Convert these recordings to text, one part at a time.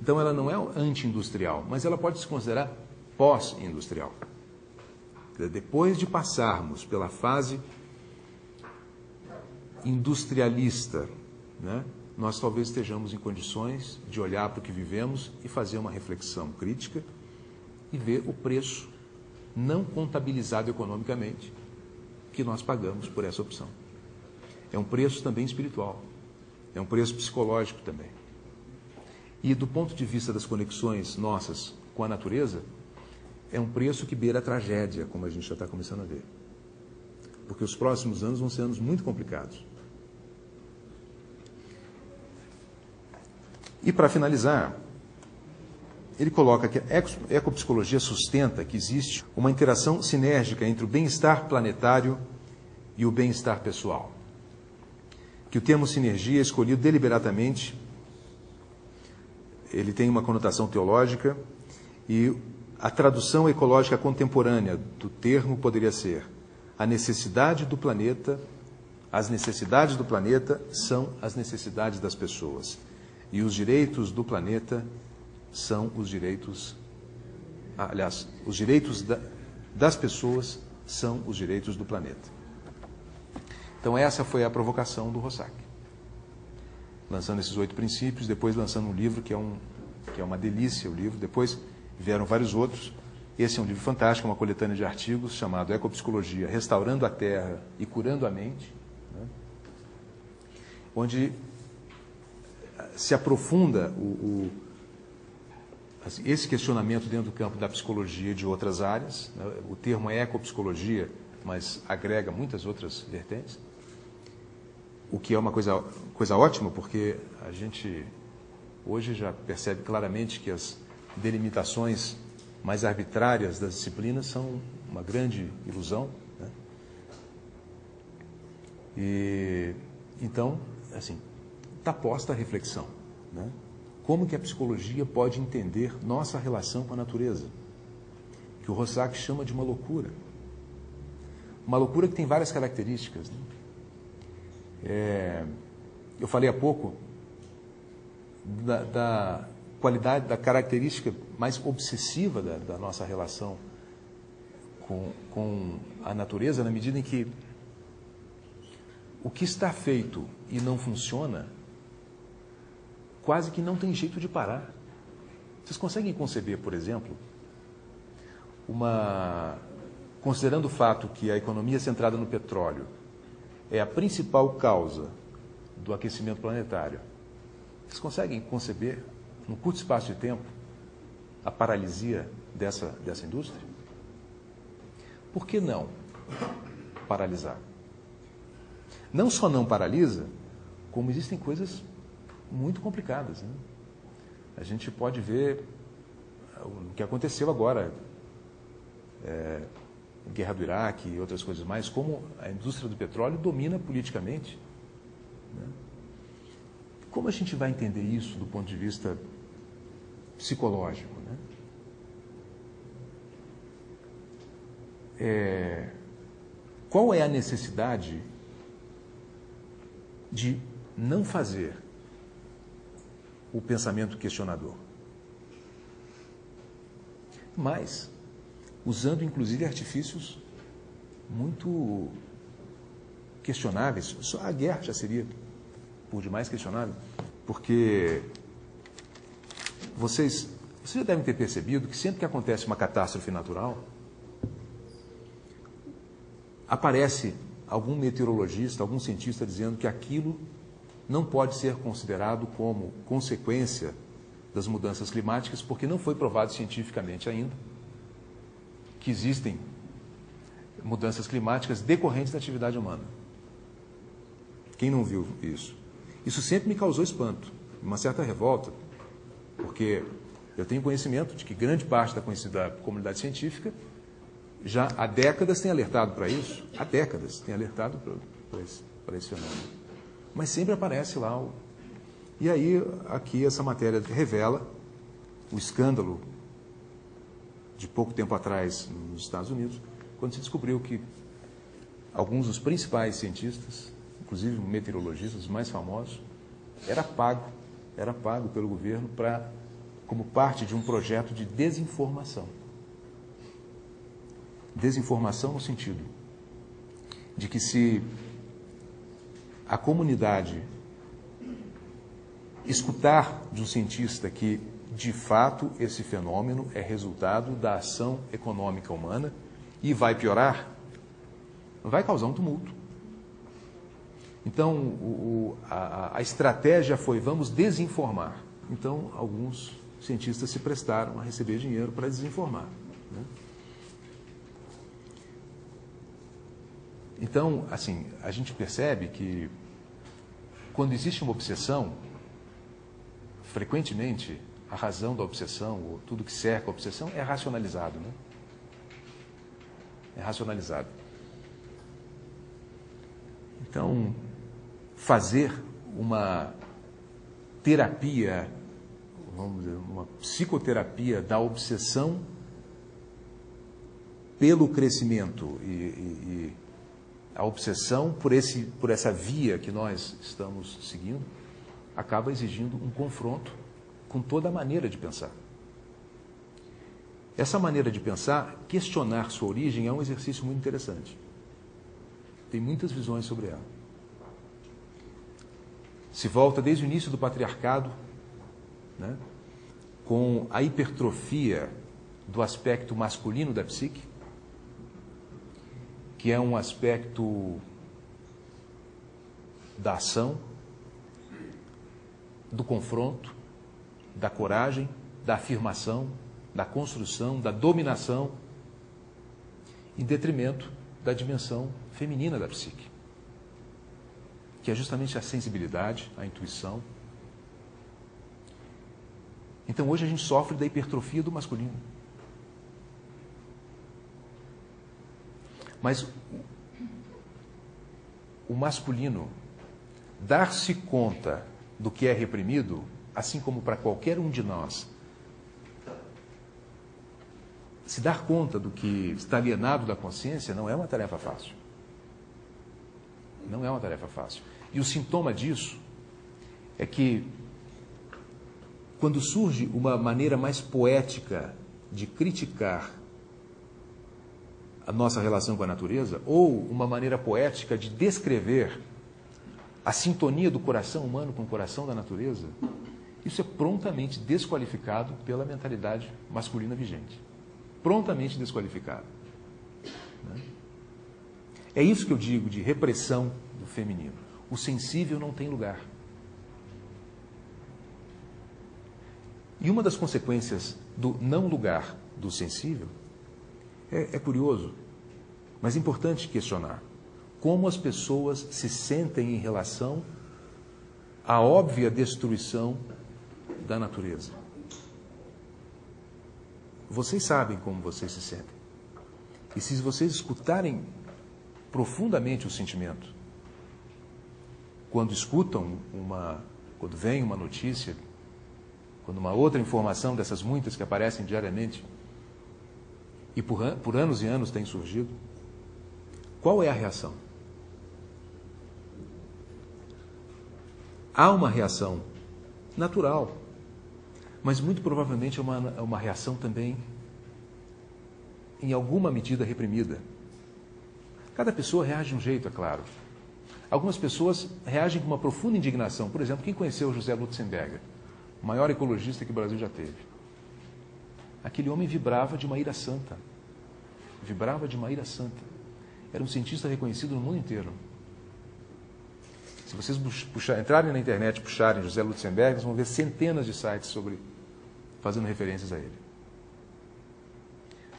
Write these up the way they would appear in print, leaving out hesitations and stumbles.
Então, ela não é anti-industrial, mas ela pode se considerar pós-industrial. Depois de passarmos pela fase industrialista, né, nós talvez estejamos em condições de olhar para o que vivemos e fazer uma reflexão crítica e ver o preço não contabilizado economicamente que nós pagamos por essa opção. É um preço também espiritual, é um preço psicológico também. E do ponto de vista das conexões nossas com a natureza, é um preço que beira a tragédia, como a gente já está começando a ver. Porque os próximos anos vão ser anos muito complicados. E para finalizar, ele coloca que a ecopsicologia sustenta que existe uma interação sinérgica entre o bem-estar planetário e o bem-estar pessoal. Que o termo sinergia é escolhido deliberadamente, ele tem uma conotação teológica, e a tradução ecológica contemporânea do termo poderia ser: a necessidade do planeta, as necessidades do planeta são as necessidades das pessoas. E os direitos do planeta são os direitos... Aliás, os direitos das pessoas são os direitos do planeta. Então essa foi a provocação do Rossack. Lançando esses 8 princípios, depois lançando um livro que é uma delícia, o livro. Depois vieram vários outros. Esse é um livro fantástico, uma coletânea de artigos chamado Ecopsicologia, Restaurando a Terra e Curando a Mente, né? Onde se aprofunda esse questionamento dentro do campo da psicologia e de outras áreas, né? O termo é ecopsicologia, mas agrega muitas outras vertentes, o que é uma coisa ótima, porque a gente hoje já percebe claramente que as delimitações mais arbitrárias das disciplinas são uma grande ilusão, né? E então, assim, está posta a reflexão, né? Como que a psicologia pode entender nossa relação com a natureza? Que o Rossack chama de uma loucura. Uma loucura que tem várias características, né? Eu falei há pouco da qualidade, da característica mais obsessiva da nossa relação com a natureza, na medida em que o que está feito e não funciona quase que não tem jeito de parar. Vocês conseguem conceber, por exemplo, considerando o fato que a economia centrada no petróleo é a principal causa do aquecimento planetário, vocês conseguem conceber, num curto espaço de tempo, a paralisia dessa indústria? Por que não paralisar? Não só não paralisa, como existem coisas muito complicadas, né? A gente pode ver o que aconteceu agora, guerra do Iraque e outras coisas mais, como a indústria do petróleo domina politicamente, né? Como a gente vai entender isso do ponto de vista psicológico, né? Qual é a necessidade de não fazer o pensamento questionador? Mas usando inclusive artifícios muito questionáveis. Só a guerra já seria por demais questionável, porque vocês já devem ter percebido que sempre que acontece uma catástrofe natural, aparece algum meteorologista, algum cientista dizendo que aquilo não pode ser considerado como consequência das mudanças climáticas, porque não foi provado cientificamente ainda que existem mudanças climáticas decorrentes da atividade humana. Quem não viu isso? Isso sempre me causou espanto, uma certa revolta, porque eu tenho conhecimento de que grande parte da comunidade científica já há décadas tem alertado para isso, há décadas tem alertado para esse fenômeno. Mas sempre aparece lá. E aí, aqui, essa matéria revela o escândalo de pouco tempo atrás nos Estados Unidos, quando se descobriu que alguns dos principais cientistas, inclusive meteorologistas, os mais famosos, era pago pelo governo para como parte de um projeto de desinformação. Desinformação no sentido de que se a comunidade escutar de um cientista que, de fato, esse fenômeno é resultado da ação econômica humana e vai piorar, vai causar um tumulto. Então, a estratégia foi: vamos desinformar. Então, alguns cientistas se prestaram a receber dinheiro para desinformar, né? Então, assim, a gente percebe que quando existe uma obsessão, frequentemente a razão da obsessão, ou tudo que cerca a obsessão, é racionalizado, né? É racionalizado. Então, fazer uma terapia, vamos dizer, uma psicoterapia da obsessão pelo crescimento e a obsessão por essa via que nós estamos seguindo, acaba exigindo um confronto com toda a maneira de pensar. Essa maneira de pensar, questionar sua origem, é um exercício muito interessante. Tem muitas visões sobre ela. Se volta desde o início do patriarcado, né, com a hipertrofia do aspecto masculino da psique, que é um aspecto da ação, do confronto, da coragem, da afirmação, da construção, da dominação, em detrimento da dimensão feminina da psique, que é justamente a sensibilidade, a intuição. Então hoje a gente sofre da hipertrofia do masculino. Mas o masculino dar-se conta do que é reprimido, assim como para qualquer um de nós, se dar conta do que está alienado da consciência, não é uma tarefa fácil. Não é uma tarefa fácil. E o sintoma disso é que, quando surge uma maneira mais poética de criticar a nossa relação com a natureza, ou uma maneira poética de descrever a sintonia do coração humano com o coração da natureza, isso é prontamente desqualificado pela mentalidade masculina vigente. Prontamente desqualificado. Né? É isso que eu digo de repressão do feminino. O sensível não tem lugar. E uma das consequências do não lugar do sensível é curioso, mas importante questionar como as pessoas se sentem em relação à óbvia destruição da natureza. Vocês sabem como vocês se sentem. E se vocês escutarem profundamente o sentimento, quando escutam quando vem uma notícia, quando uma outra informação dessas muitas que aparecem diariamente, e por anos e anos tem surgido, qual é a reação? Há uma reação natural, mas muito provavelmente é uma reação também, em alguma medida, reprimida. Cada pessoa reage de um jeito, é claro. Algumas pessoas reagem com uma profunda indignação. Por exemplo, quem conheceu José Lutzenberger, o maior ecologista que o Brasil já teve? Aquele homem vibrava de uma ira santa. Vibrava de uma ira santa. Era um cientista reconhecido no mundo inteiro. Se vocês entrarem na internet e puxarem José Lutzenberger, vocês vão ver centenas de sites fazendo referências a ele.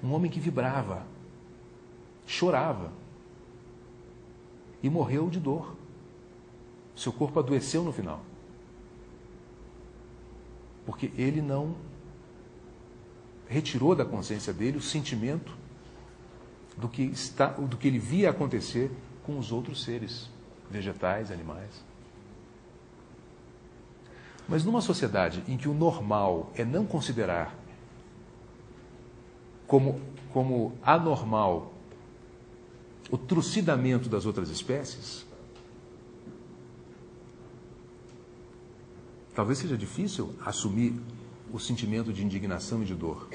Um homem que vibrava, chorava e morreu de dor. Seu corpo adoeceu no final. Porque ele não retirou da consciência dele o sentimento do que ele via acontecer com os outros seres, vegetais, animais. Mas numa sociedade em que o normal é não considerar como anormal o trucidamento das outras espécies, talvez seja difícil assumir o sentimento de indignação e de dor.